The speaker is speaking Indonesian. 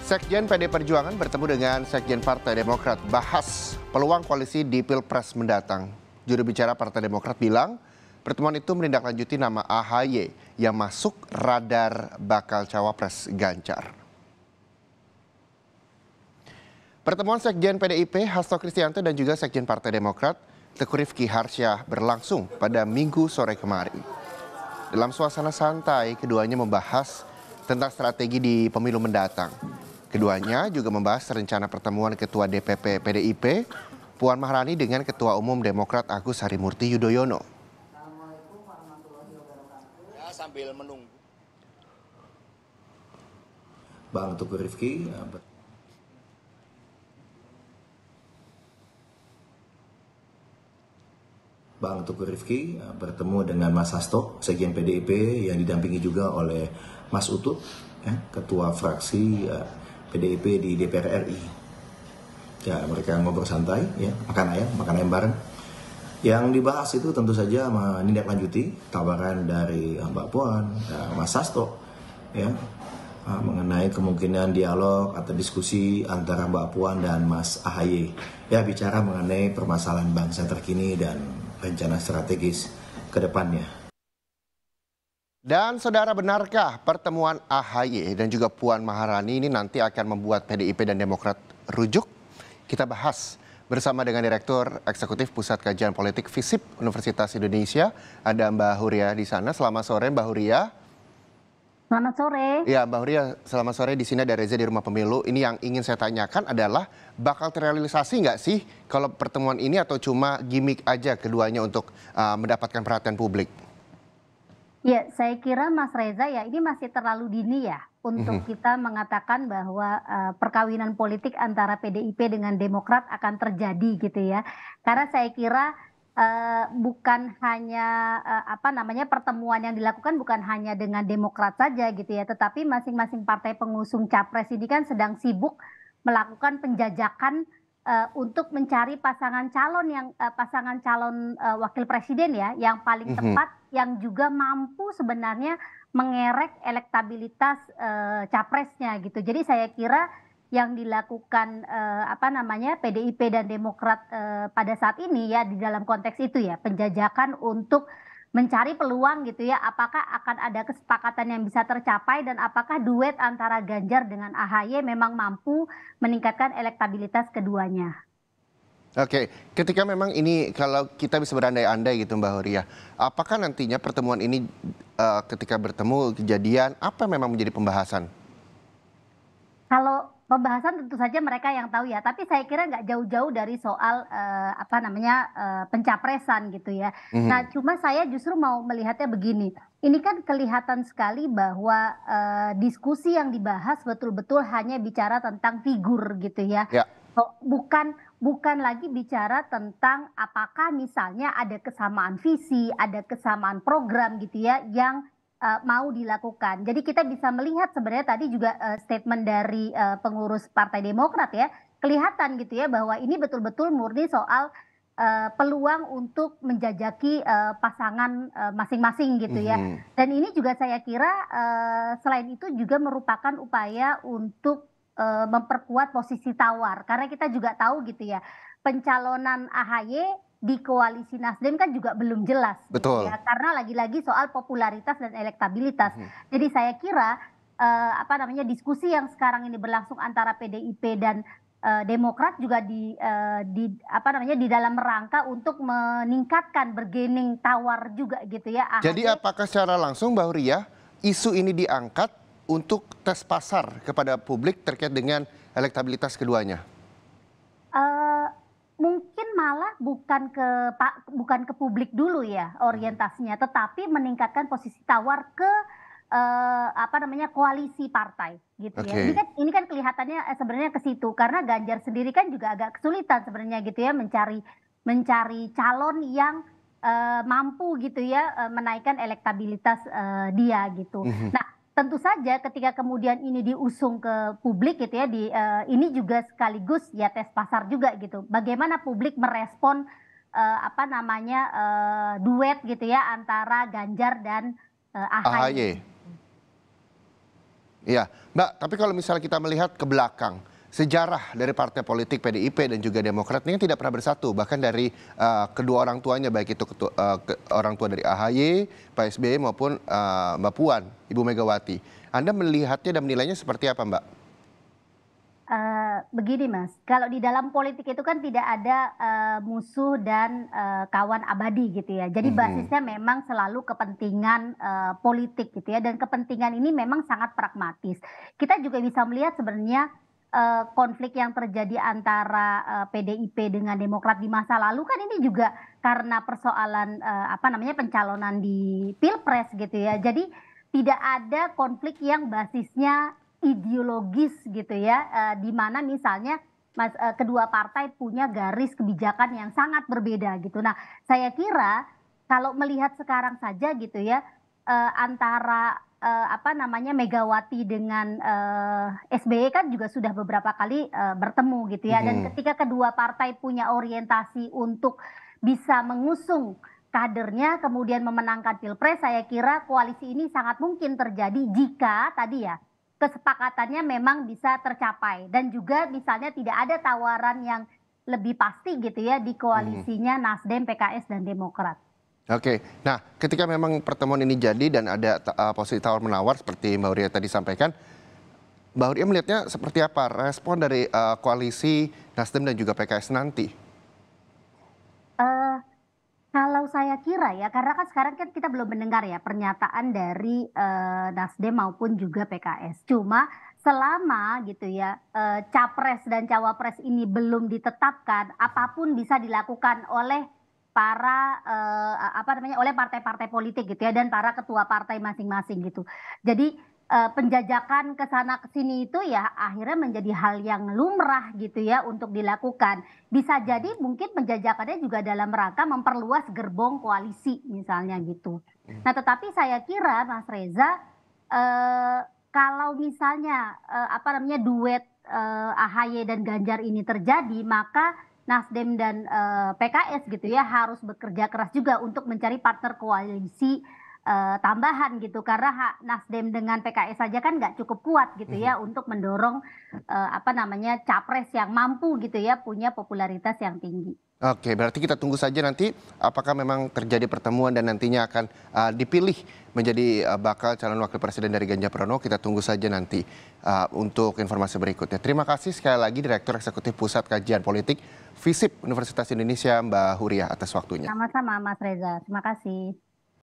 Sekjen PD Perjuangan bertemu dengan Sekjen Partai Demokrat bahas peluang koalisi di Pilpres mendatang. Juru bicara Partai Demokrat bilang pertemuan itu menindaklanjuti nama AHY yang masuk radar bakal cawapres Ganjar. Pertemuan Sekjen PDIP Hasto Kristianto dan juga Sekjen Partai Demokrat Teguh Rifki Harsya berlangsung pada Minggu sore kemarin. Dalam suasana santai, keduanya membahas tentang strategi di pemilu mendatang. Keduanya juga membahas rencana pertemuan Ketua DPP PDIP, Puan Maharani dengan Ketua Umum Demokrat Agus Harimurti Yudhoyono. Ya, sambil menunggu. Bang Teguh Rifki bertemu dengan Mas Hasto, Sekjen PDIP yang didampingi juga oleh Mas Utut, Ketua Fraksi PDIP di DPR RI. Ya, mereka ngobrol santai, makan ayam bareng. Yang dibahas itu tentu saja menindaklanjuti tawaran dari Mbak Puan, Mas Hasto, mengenai kemungkinan dialog atau diskusi antara Mbak Puan dan Mas AHY. Ya, bicara mengenai permasalahan bangsa terkini dan rencana strategis ke depannya. Dan saudara, benarkah pertemuan AHY dan juga Puan Maharani ini nanti akan membuat PDIP dan Demokrat rujuk? Kita bahas bersama dengan Direktur Eksekutif Pusat Kajian Politik FISIP Universitas Indonesia. Ada Mbak Huria di sana. Selamat sore Mbak Huria. Selamat sore. Ya Mbak Huria, selamat sore. Di sini ada Reza di Rumah Pemilu. Ini yang ingin saya tanyakan adalah bakal terrealisasi nggak sih kalau pertemuan ini atau cuma gimmick aja keduanya untuk mendapatkan perhatian publik? Ya, saya kira Mas Reza ya ini masih terlalu dini ya untuk kita mengatakan bahwa perkawinan politik antara PDIP dengan Demokrat akan terjadi gitu ya. Karena saya kira bukan hanya pertemuan yang dilakukan bukan hanya dengan Demokrat saja gitu ya, tetapi masing-masing partai pengusung capres ini kan sedang sibuk melakukan penjajakan untuk mencari pasangan calon wakil presiden ya yang paling tepat, yang juga mampu sebenarnya mengerek elektabilitas capresnya gitu. Jadi saya kira yang dilakukan PDIP dan Demokrat pada saat ini ya di dalam konteks itu ya penjajakan untuk mencari peluang gitu ya, apakah akan ada kesepakatan yang bisa tercapai dan apakah duet antara Ganjar dengan AHY memang mampu meningkatkan elektabilitas keduanya. Oke, ketika memang ini kalau kita bisa berandai-andai gitu Mbak Huria, apakah nantinya pertemuan ini ketika bertemu kejadian apa memang menjadi pembahasan? Kalau pembahasan tentu saja mereka yang tahu ya, tapi saya kira nggak jauh-jauh dari soal pencapresan gitu ya. Nah, cuma saya justru mau melihatnya begini. Ini kan kelihatan sekali bahwa diskusi yang dibahas betul-betul hanya bicara tentang figur gitu ya. Ya. Bukan lagi bicara tentang apakah misalnya ada kesamaan visi, ada kesamaan program gitu ya yang mau dilakukan. Jadi kita bisa melihat sebenarnya tadi juga statement dari pengurus Partai Demokrat ya, kelihatan gitu ya bahwa ini betul-betul murni soal peluang untuk menjajaki pasangan masing-masing gitu ya. Dan ini juga saya kira selain itu juga merupakan upaya untuk memperkuat posisi tawar. Karena kita juga tahu gitu ya, pencalonan AHY di koalisi Nasdem kan juga belum jelas. Betul. Gitu ya, karena lagi-lagi soal popularitas dan elektabilitas. Jadi saya kira diskusi yang sekarang ini berlangsung antara PDIP dan Demokrat juga di dalam rangka untuk meningkatkan bargaining tawar juga gitu ya. Jadi apakah secara langsung Mbak Huria isu ini diangkat untuk tes pasar kepada publik terkait dengan elektabilitas keduanya? Mungkin malah bukan ke publik dulu ya orientasinya, tetapi meningkatkan posisi tawar ke koalisi partai gitu ya. Ini kan kelihatannya sebenarnya ke situ karena Ganjar sendiri kan juga agak kesulitan sebenarnya gitu ya mencari calon yang mampu gitu ya menaikkan elektabilitas dia gitu. Nah, tentu saja ketika kemudian ini diusung ke publik gitu ya, ini juga sekaligus ya tes pasar juga gitu. Bagaimana publik merespon duet gitu ya antara Ganjar dan AHY. Iya, Mbak, tapi kalau misalnya kita melihat ke belakang, sejarah dari partai politik PDIP dan juga Demokrat ini tidak pernah bersatu, bahkan dari kedua orang tuanya, baik itu orang tua dari AHY, Pak SBY maupun Mbak Puan, Ibu Megawati. Anda melihatnya dan menilainya seperti apa, Mbak? Begini Mas, kalau di dalam politik itu kan tidak ada musuh dan kawan abadi gitu ya. Jadi basisnya memang selalu kepentingan politik gitu ya, dan kepentingan ini memang sangat pragmatis. Kita juga bisa melihat sebenarnya konflik yang terjadi antara PDIP dengan Demokrat di masa lalu kan ini juga karena persoalan apa namanya pencalonan di Pilpres gitu ya. Jadi tidak ada konflik yang basisnya ideologis gitu ya, di mana misalnya kedua partai punya garis kebijakan yang sangat berbeda gitu. Nah, saya kira kalau melihat sekarang saja gitu ya, antara apa namanya Megawati dengan SBY kan juga sudah beberapa kali bertemu gitu ya. Dan ketika kedua partai punya orientasi untuk bisa mengusung kadernya kemudian memenangkan Pilpres, saya kira koalisi ini sangat mungkin terjadi jika tadi ya kesepakatannya memang bisa tercapai dan juga misalnya tidak ada tawaran yang lebih pasti gitu ya di koalisinya Nasdem, PKS dan Demokrat. Oke, nah ketika memang pertemuan ini jadi dan ada posisi tawar-menawar seperti Mbak Uria tadi sampaikan, Mbak Uria melihatnya seperti apa respon dari koalisi Nasdem dan juga PKS nanti? Kalau saya kira ya, karena kan sekarang kan kita belum mendengar ya pernyataan dari Nasdem maupun juga PKS. Cuma selama gitu ya capres dan cawapres ini belum ditetapkan, apapun bisa dilakukan oleh para apa namanya oleh partai-partai politik gitu ya dan para ketua partai masing-masing gitu. Jadi penjajakan ke sana ke sini itu ya akhirnya menjadi hal yang lumrah gitu ya untuk dilakukan. Bisa jadi mungkin penjajakannya juga dalam rangka memperluas gerbong koalisi misalnya gitu. Nah, tetapi saya kira Mas Reza kalau misalnya apa namanya duet AHY dan Ganjar ini terjadi, maka Nasdem dan PKS gitu ya harus bekerja keras juga untuk mencari partner koalisi tambahan gitu karena Nasdem dengan PKS saja kan nggak cukup kuat gitu ya untuk mendorong apa namanya capres yang mampu gitu ya punya popularitas yang tinggi. Oke, berarti kita tunggu saja nanti apakah memang terjadi pertemuan dan nantinya akan dipilih menjadi bakal calon wakil presiden dari Ganjar Pranowo. Kita tunggu saja nanti untuk informasi berikutnya. Terima kasih sekali lagi Direktur Eksekutif Pusat Kajian Politik FISIP Universitas Indonesia Mbak Huria atas waktunya. Sama-sama Mas Reza, terima kasih.